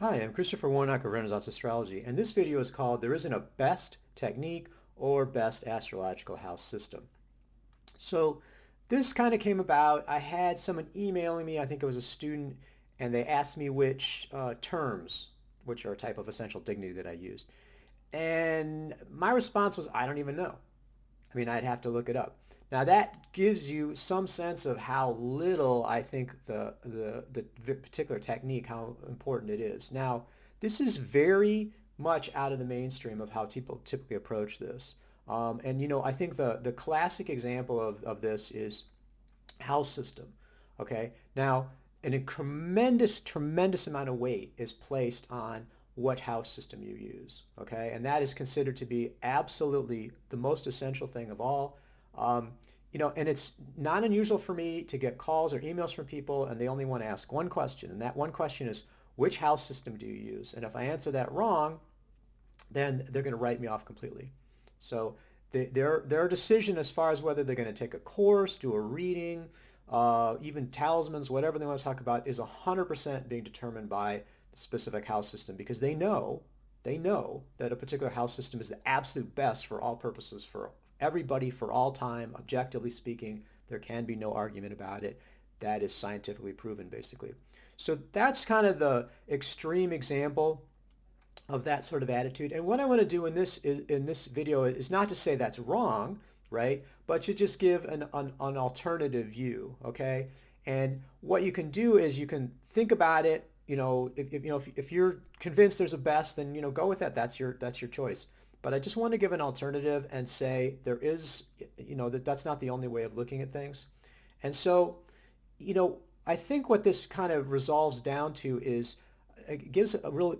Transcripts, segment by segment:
Hi, I'm Christopher Warnock of Renaissance Astrology, and this video is called There Isn't a Best Technique or Best Astrological House System. So this kind of came about. I had someone emailing me, I think it was a student, and they asked me which terms, which are a type of essential dignity that I used. And my response was, I don't even know. I mean, I'd have to look it up. Now that gives you some sense of how little I think the particular technique, how important it is. Now, this is very much out of the mainstream of how people typically approach this. And I think the classic example of this is house system. Okay, now a tremendous amount of weight is placed on what house system you use. Okay, and that is considered to be absolutely the most essential thing of all. Um, and it's not unusual for me to get calls or emails from people, and they only want to ask one question, and that one question is, which house system do you use? And if I answer that wrong, then they're going to write me off completely. So their decision as far as whether they're going to take a course, do a reading, even talismans, whatever they want to talk about, is 100% being determined by the specific house system because they know that a particular house system is the absolute best for all purposes, for everybody, for all time. Objectively speaking, there can be no argument about it. That is scientifically proven, basically. So that's kind of the extreme example of that sort of attitude. And what I want to do in this video is not to say that's wrong, right? But to just give an alternative view, okay? And what you can do is you can think about it. If you're convinced there's a best, then go with that. That's your choice. But I just want to give an alternative and say there is, that's not the only way of looking at things. And so, I think what this kind of resolves down to is it gives a real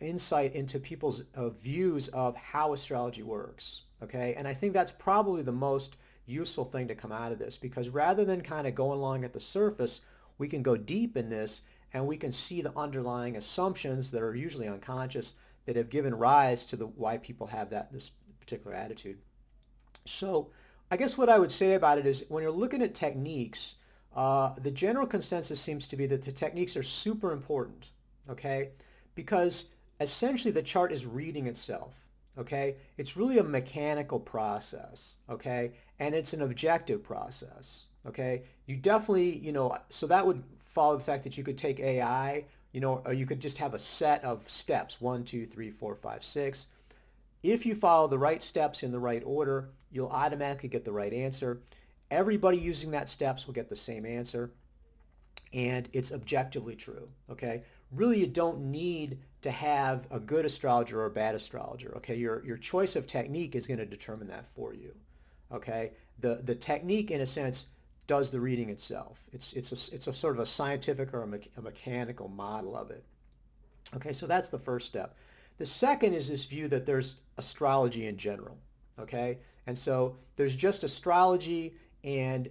insight into people's views of how astrology works. Okay, and I think that's probably the most useful thing to come out of this because rather than kind of going along at the surface, we can go deep in this and we can see the underlying assumptions that are usually unconscious that have given rise to the why people have this particular attitude. So I guess what I would say about it is when you're looking at techniques, the general consensus seems to be that the techniques are super important, okay? Because essentially the chart is reading itself, okay? It's really a mechanical process, okay? And it's an objective process, okay? You definitely, so that would follow the fact that you could take AI, or you could just have a set of steps, 1, 2, 3, 4, 5, 6. If you follow the right steps in the right order, you'll automatically get the right answer. Everybody using that steps will get the same answer, and it's objectively true, okay? Really, you don't need to have a good astrologer or a bad astrologer, okay? Your choice of technique is going to determine that for you, okay? The technique, in a sense, does the reading itself. It's a sort of a scientific or a mechanical model of it. Okay, so that's the first step. The second is this view that there's astrology in general, okay? And so there's just astrology and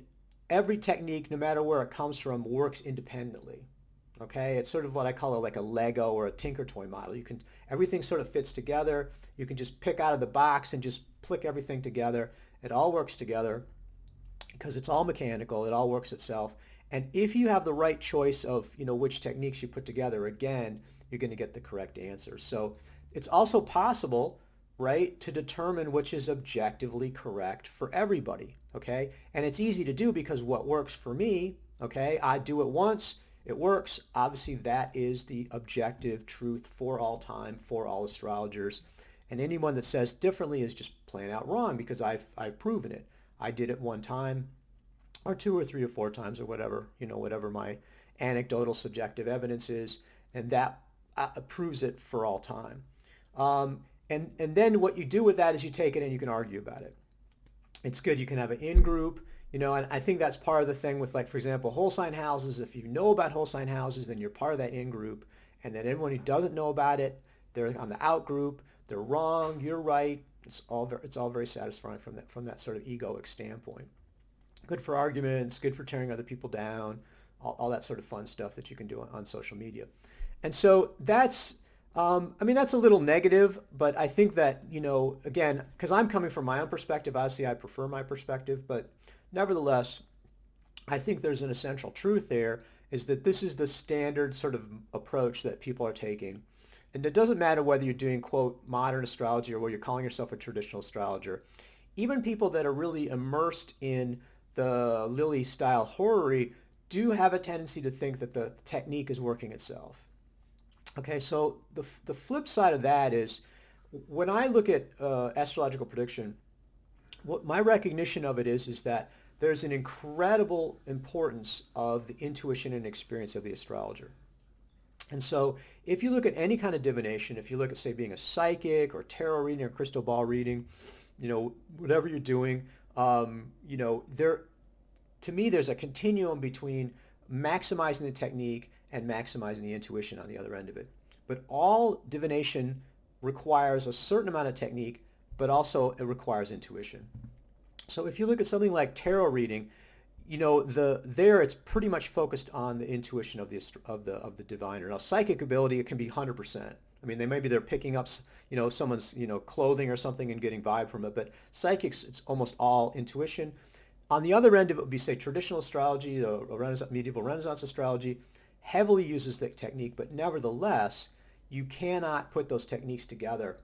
every technique, no matter where it comes from, works independently, okay? It's sort of what I call like a Lego or a Tinker Toy model. Everything sort of fits together. You can just pick out of the box and just click everything together. It all works together because it's all mechanical. It all works itself. And if you have the right choice of, which techniques you put together, again, you're going to get the correct answer. So it's also possible, right, to determine which is objectively correct for everybody, okay? And it's easy to do because what works for me, okay, I do it once, it works. Obviously, that is the objective truth for all time, for all astrologers. And anyone that says differently is just plain out wrong because I've proven it. I did it one time or two or three or four times or whatever my anecdotal subjective evidence is, and that proves it for all time. And then what you do with that is you take it and you can argue about it. It's good. You can have an in-group, and I think that's part of the thing with, like, for example, whole sign houses. If you know about whole sign houses, then you're part of that in-group. And then anyone who doesn't know about it, they're on the out-group. They're wrong. You're right. It's all very satisfying from that sort of egoic standpoint. Good for arguments, good for tearing other people down, all that sort of fun stuff that you can do on social media. And so that's that's a little negative, but I think that, again, because I'm coming from my own perspective, obviously I prefer my perspective, but nevertheless, I think there's an essential truth there. is that this is the standard sort of approach that people are taking. And it doesn't matter whether you're doing, quote, modern astrology or whether you're calling yourself a traditional astrologer. Even people that are really immersed in the Lilly-style horary do have a tendency to think that the technique is working itself. Okay, so the flip side of that is when I look at astrological prediction, what my recognition of it is that there's an incredible importance of the intuition and experience of the astrologer. And so if you look at any kind of divination, if you look at, say, being a psychic or tarot reading or crystal ball reading, whatever you're doing, to me, there's a continuum between maximizing the technique and maximizing the intuition on the other end of it. But all divination requires a certain amount of technique, but also it requires intuition. So if you look at something like tarot reading, there it's pretty much focused on the intuition of the diviner. Now, psychic ability, it can be 100%. I mean, they're picking up, someone's, clothing or something and getting vibe from it. But psychics, it's almost all intuition. On the other end of it would be, say, traditional astrology, medieval Renaissance astrology, heavily uses the technique, but nevertheless, you cannot put those techniques together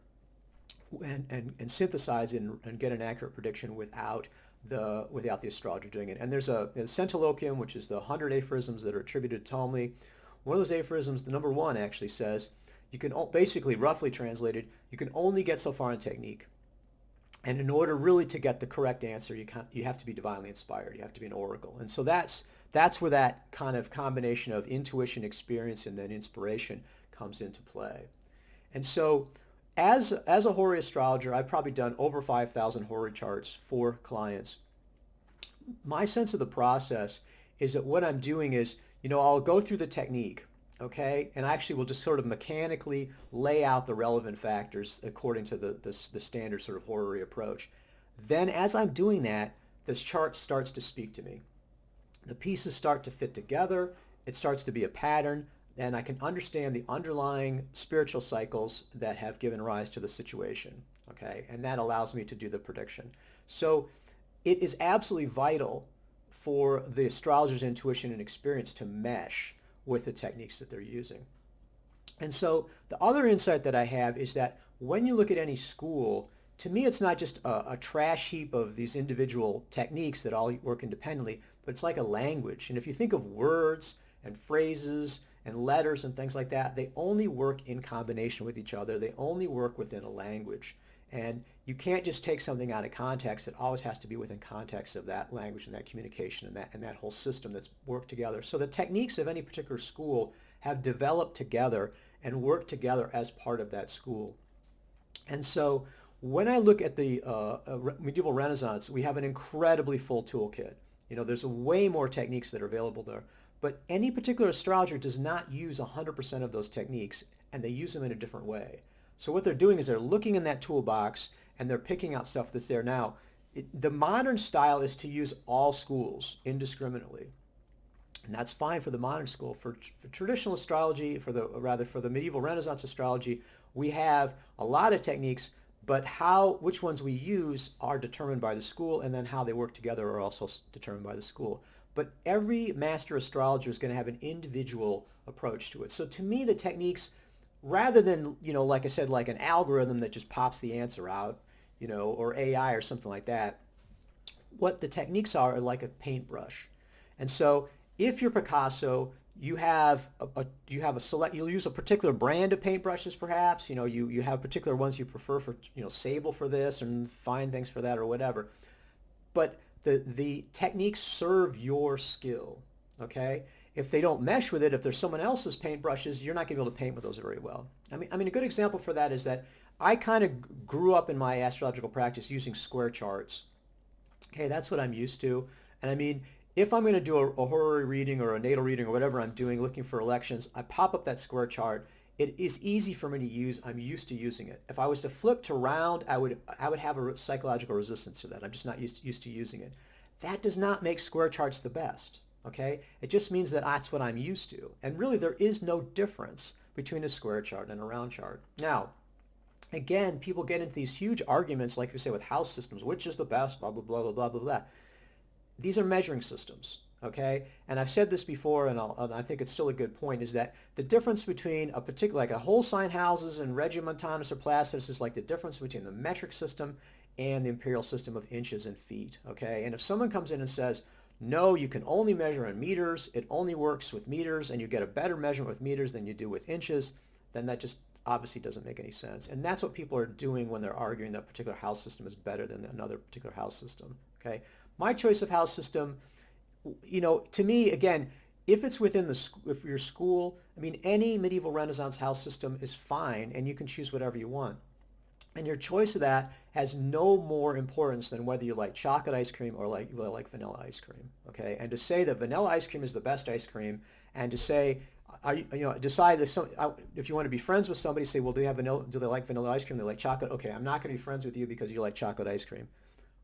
and synthesize and get an accurate prediction without the astrologer doing it. And there's a Centiloquium, which is the 100 aphorisms that are attributed to Ptolemy. One of those aphorisms, the number one, actually says, you can basically, roughly translated, you can only get so far in technique. And in order really to get the correct answer, you have to be divinely inspired. You have to be an oracle. And so that's where that kind of combination of intuition, experience, and then inspiration comes into play. And so as a horary astrologer, I've probably done over 5,000 horary charts for clients. My sense of the process is that what I'm doing is, I'll go through the technique, okay? And actually we'll just sort of mechanically lay out the relevant factors according to the standard sort of horary approach. Then as I'm doing that, this chart starts to speak to me. The pieces start to fit together. It starts to be a pattern. And I can understand the underlying spiritual cycles that have given rise to the situation, okay? And that allows me to do the prediction. So it is absolutely vital for the astrologer's intuition and experience to mesh with the techniques that they're using. And so the other insight that I have is that when you look at any school, to me it's not just a trash heap of these individual techniques that all work independently, but it's like a language. And if you think of words and phrases and letters and things like that, they only work in combination with each other. They only work within a language. And you can't just take something out of context. It always has to be within context of that language and that communication and that whole system that's worked together. So the techniques of any particular school have developed together and work together as part of that school. And so when I look at the medieval Renaissance, we have an incredibly full toolkit. There's way more techniques that are available there. But any particular astrologer does not use 100% of those techniques, and they use them in a different way. So what they're doing is they're looking in that toolbox, and they're picking out stuff that's there. Now, the modern style is to use all schools indiscriminately. And that's fine for the modern school. For traditional astrology, for the medieval Renaissance astrology, we have a lot of techniques, but which ones we use are determined by the school, and then how they work together are also determined by the school. But every master astrologer is going to have an individual approach to it. So to me, the techniques, rather than, like I said, like an algorithm that just pops the answer out, or AI or something like that, what the techniques are like a paintbrush. And so if you're Picasso, you'll use a particular brand of paintbrushes, perhaps. You have particular ones you prefer for, sable for this and fine things for that or whatever. But the techniques serve your skill, okay? If they don't mesh with it, if there's someone else's paintbrushes, you're not going to be able to paint with those very well. I mean, a good example for that is that I kind of grew up in my astrological practice using square charts. Okay, that's what I'm used to. And I mean, if I'm going to do a horary reading or a natal reading or whatever I'm doing, looking for elections, I pop up that square chart. It is easy for me to use. I'm used to using it. If I was to flip to round, I would have a psychological resistance to that. I'm just not used to using it. That does not make square charts the best, okay? It just means that that's what I'm used to. And really, there is no difference between a square chart and a round chart. Now, again, people get into these huge arguments, like we say with house systems, which is the best, blah, blah, blah, blah, blah, blah, blah. These are measuring systems, okay? And I've said this before, and I think it's still a good point, is that the difference between a particular, like a whole sign houses and Regiomontanus or Placidus is like the difference between the metric system and the imperial system of inches and feet, okay? And if someone comes in and says, no, you can only measure in meters, it only works with meters, and you get a better measurement with meters than you do with inches, then that just obviously doesn't make any sense. And that's what people are doing when they're arguing that a particular house system is better than another particular house system, okay? My choice of house system, to me, again, if it's within if your school, I mean, any medieval Renaissance house system is fine, and you can choose whatever you want. And your choice of that has no more importance than whether you like chocolate ice cream or you like vanilla ice cream, okay? And to say that vanilla ice cream is the best ice cream, and to say, decide if you want to be friends with somebody, say, well, do they like vanilla ice cream? Do they like chocolate? Okay, I'm not going to be friends with you because you like chocolate ice cream.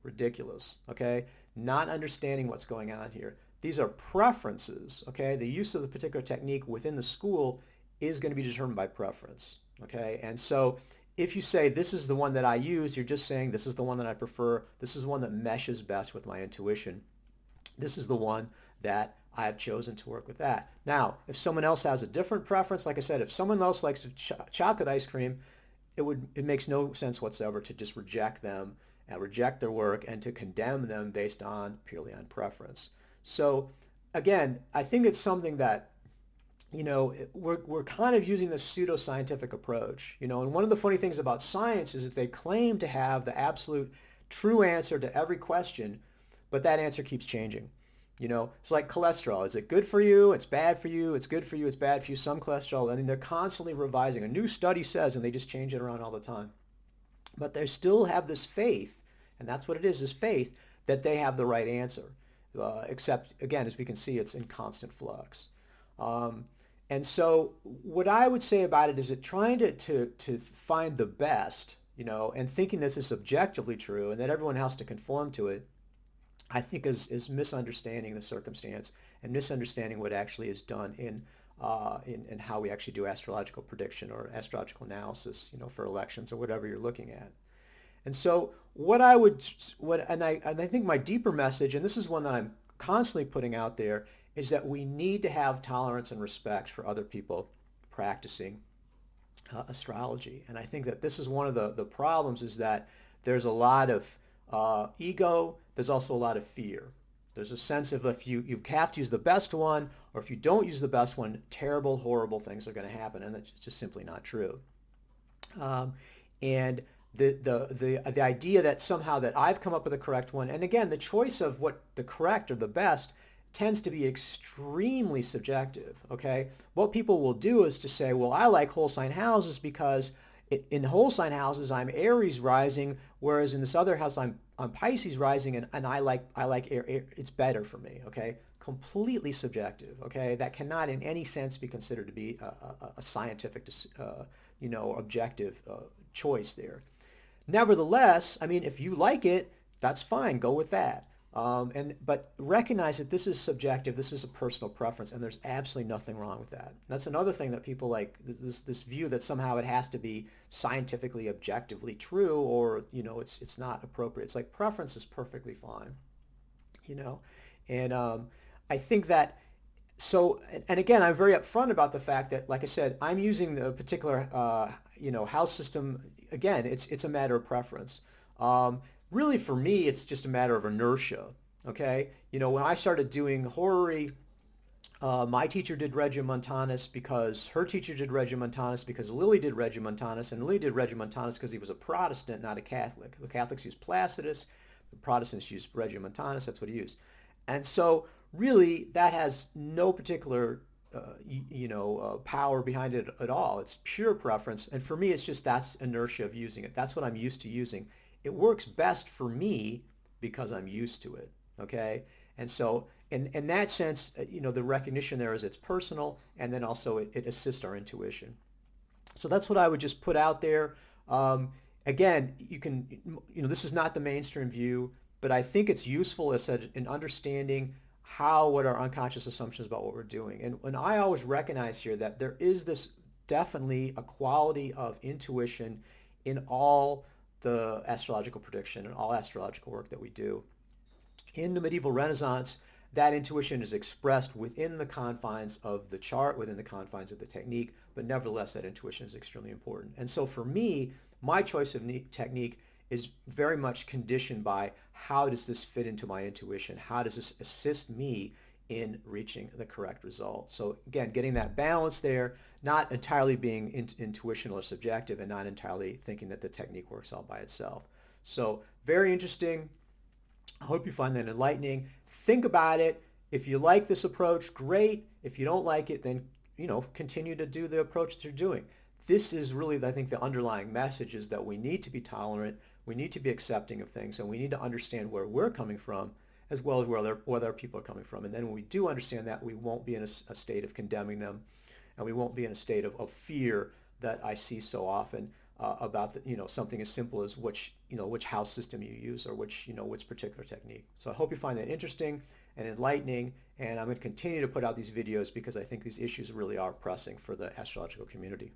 Ridiculous, okay? Not understanding what's going on here. These are preferences, okay? The use of the particular technique within the school is going to be determined by preference, okay? And so if you say this is the one that I use, you're just saying this is the one that I prefer. This is the one that meshes best with my intuition. This is the one that I have chosen to work with that. Now, if someone else has a different preference, like I said, if someone else likes chocolate ice cream, it makes no sense whatsoever to just reject them and reject their work and to condemn them based purely on preference. So again, I think it's something that we're kind of using this pseudo-scientific approach, and one of the funny things about science is that they claim to have the absolute true answer to every question, but that answer keeps changing. It's like cholesterol. Is it good for you? It's bad for you. It's good for you. It's bad for you. Some cholesterol. I mean, they're constantly revising. A new study says, and they just change it around all the time. But they still have this faith, and that's what it is faith, that they have the right answer. Except, again, as we can see, it's in constant flux. And so what I would say about it is that trying to find the best, and thinking this is objectively true and that everyone has to conform to it, I think is misunderstanding the circumstance and misunderstanding what actually is done in how we actually do astrological prediction or astrological analysis, for elections or whatever you're looking at. And so I think my deeper message, and this is one that I'm constantly putting out there, is that we need to have tolerance and respect for other people practicing astrology. And I think that this is one of the problems, is that there's a lot of ego. There's also a lot of fear. There's a sense of if you have to use the best one, or if you don't use the best one, terrible, horrible things are going to happen, and that's just simply not true. And the idea that somehow that I've come up with the correct one, and again, the choice of what the correct or the best tends to be extremely subjective, okay? What people will do is to say, well, I like whole sign houses because in whole sign houses I'm Aries rising, whereas in this other house I'm Pisces rising, and I like air, it's better for me, okay? Completely subjective, okay? That cannot in any sense be considered to be a scientific, objective choice there. Nevertheless, I mean, if you like it, that's fine, go with that. But recognize that this is subjective, this is a personal preference, and there's absolutely nothing wrong with that. That's another thing that people like, this view that somehow it has to be scientifically, objectively true, or, it's not appropriate. It's like preference is perfectly fine, and I think that, so, and again, I'm very upfront about the fact that, like I said, I'm using the particular, house system. Again, it's a matter of preference. Really, for me, it's just a matter of inertia, okay? When I started doing horary, my teacher did Regiomontanus because her teacher did Regiomontanus because Lily did Regiomontanus, and Lily did Regiomontanus because he was a Protestant, not a Catholic. The Catholics used Placidus, the Protestants used Regiomontanus, that's what he used. And so, really, that has no particular power behind it at all. It's pure preference, and for me, it's just that's inertia of using it. That's what I'm used to using. It works best for me because I'm used to it, okay? And so in that sense, the recognition there is it's personal, and then also it assists our intuition. So that's what I would just put out there. Again, you can, this is not the mainstream view, but I think it's useful as in understanding what our unconscious assumptions about what we're doing. And I always recognize here that there is this definitely a quality of intuition in all the astrological prediction and all astrological work that we do. In the medieval Renaissance, that intuition is expressed within the confines of the chart, within the confines of the technique, but nevertheless that intuition is extremely important. And so for me, my choice of technique is very much conditioned by how does this fit into my intuition? How does this assist me in reaching the correct result? So again, getting that balance there, not entirely being intuitional or subjective and not entirely thinking that the technique works all by itself. So very interesting. I hope you find that enlightening. Think about it. If you like this approach, great. If you don't like it, then continue to do the approach that you're doing. This is really, I think, the underlying message is that we need to be tolerant, we need to be accepting of things, and we need to understand where we're coming from as well as where other people are coming from. And then when we do understand that, we won't be in a state of condemning them, and we won't be in a state of fear that I see so often about something as simple as which house system you use or which particular technique. So I hope you find that interesting and enlightening, and I'm going to continue to put out these videos because I think these issues really are pressing for the astrological community.